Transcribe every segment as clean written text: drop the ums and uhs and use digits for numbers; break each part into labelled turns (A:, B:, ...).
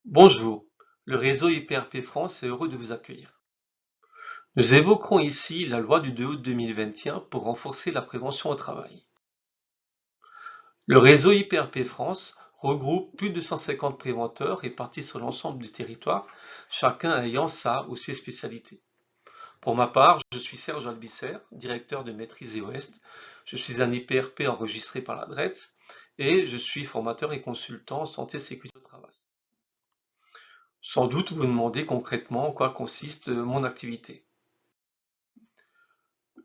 A: Bonjour, le réseau IPRP France est heureux de vous accueillir. Nous évoquerons ici la loi du 2 août 2021 pour renforcer la prévention au travail. Le réseau IPRP France regroupe plus de 150 préventeurs répartis sur l'ensemble du territoire, chacun ayant sa ou ses spécialités. Pour ma part, je suis Serge Albisser, directeur de Maîtrise et Ouest. Je suis un IPRP enregistré par la DRETS et je suis formateur et consultant en santé et sécurité au travail. Sans doute vous demandez concrètement en quoi consiste mon activité.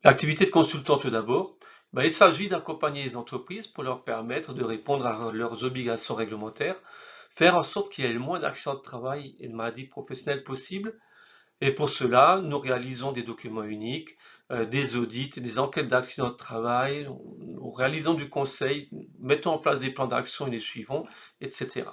A: L'activité de consultant tout d'abord, il s'agit d'accompagner les entreprises pour leur permettre de répondre à leurs obligations réglementaires, faire en sorte qu'il y ait le moins d'accidents de travail et de maladies professionnelles possibles. Et pour cela, nous réalisons des documents uniques, des audits, des enquêtes d'accidents de travail, nous réalisons du conseil, mettons en place des plans d'action et les suivons, etc.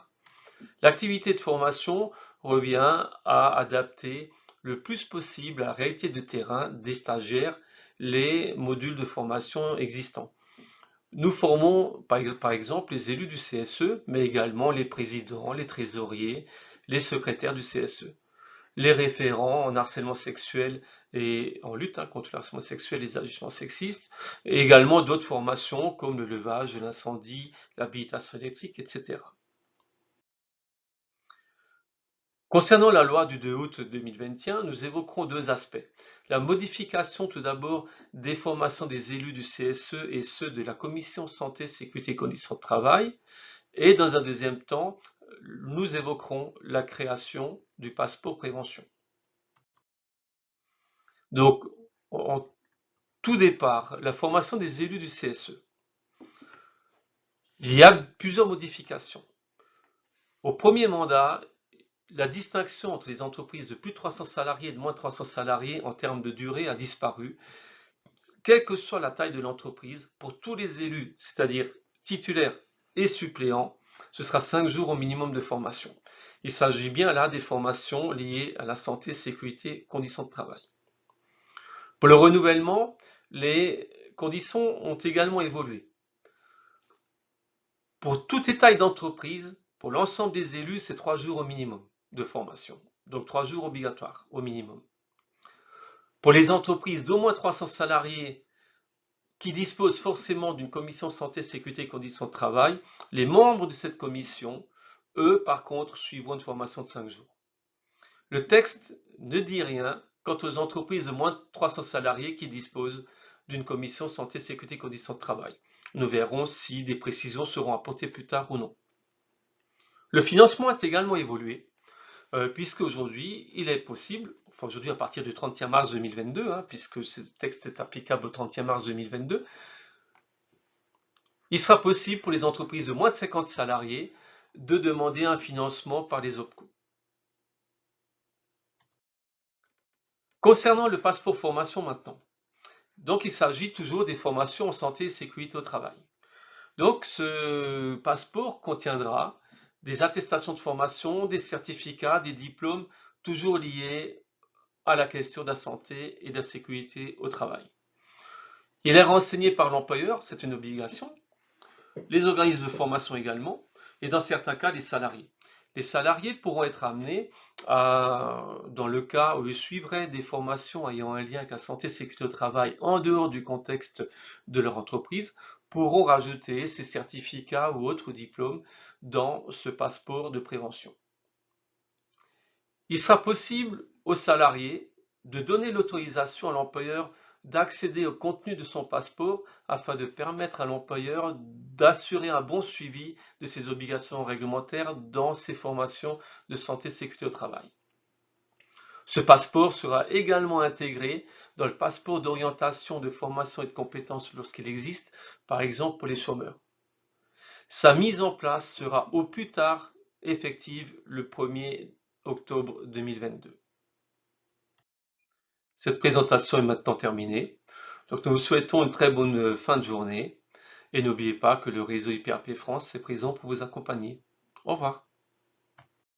A: L'activité de formation revient à adapter le plus possible à la réalité de terrain des stagiaires les modules de formation existants. Nous formons par exemple les élus du CSE, mais également les présidents, les trésoriers, les secrétaires du CSE, les référents en harcèlement sexuel et en lutte contre le harcèlement sexuel et les agissements sexistes, et également d'autres formations comme le levage de l'incendie, l'habilitation électrique, etc. Concernant la loi du 2 août 2021, nous évoquerons deux aspects. La modification tout d'abord des formations des élus du CSE et ceux de la Commission Santé, Sécurité et Conditions de Travail. Et dans un deuxième temps, nous évoquerons la création du passeport prévention. Donc, en tout départ, la formation des élus du CSE. Il y a plusieurs modifications. Au premier mandat, la distinction entre les entreprises de plus de 300 salariés et de moins de 300 salariés en termes de durée a disparu, quelle que soit la taille de l'entreprise, pour tous les élus, c'est-à-dire titulaires et suppléants, ce sera 5 jours au minimum de formation. Il s'agit bien là des formations liées à la santé, sécurité, conditions de travail. Pour le renouvellement, les conditions ont également évolué. Pour toutes les tailles d'entreprise, pour l'ensemble des élus, c'est 3 jours au minimum de formation. Donc 3 jours obligatoires au minimum. Pour les entreprises d'au moins 300 salariés qui disposent forcément d'une commission santé, sécurité et conditions de travail, les membres de cette commission, eux, par contre, suivront une formation de 5 jours. Le texte ne dit rien quant aux entreprises de moins de 300 salariés qui disposent d'une commission santé, sécurité et conditions de travail. Nous verrons si des précisions seront apportées plus tard ou non. Le financement a également évolué, puisque aujourd'hui, il est possible, enfin aujourd'hui à partir du 31 mars 2022, puisque ce texte est applicable au 31 mars 2022, il sera possible pour les entreprises de moins de 50 salariés de demander un financement par les OPCO. Concernant le passeport formation maintenant, donc il s'agit toujours des formations en santé et sécurité au travail. Donc ce passeport contiendra des attestations de formation, des certificats, des diplômes, toujours liés à la question de la santé et de la sécurité au travail. Il est renseigné par l'employeur, c'est une obligation, les organismes de formation également, et dans certains cas, les salariés. Les salariés pourront être amenés dans le cas où ils suivraient des formations ayant un lien avec la santé et la sécurité au travail en dehors du contexte de leur entreprise, pourront rajouter ces certificats ou autres diplômes dans ce passeport de prévention. Il sera possible aux salariés de donner l'autorisation à l'employeur d'accéder au contenu de son passeport afin de permettre à l'employeur d'assurer un bon suivi de ses obligations réglementaires dans ses formations de santé et sécurité au travail. Ce passeport sera également intégré dans le passeport d'orientation de formation et de compétences lorsqu'il existe, par exemple pour les chômeurs. Sa mise en place sera au plus tard effective le 1er octobre 2022. Cette présentation est maintenant terminée. Donc nous vous souhaitons une très bonne fin de journée et n'oubliez pas que le réseau IPRP France est présent pour vous accompagner. Au revoir.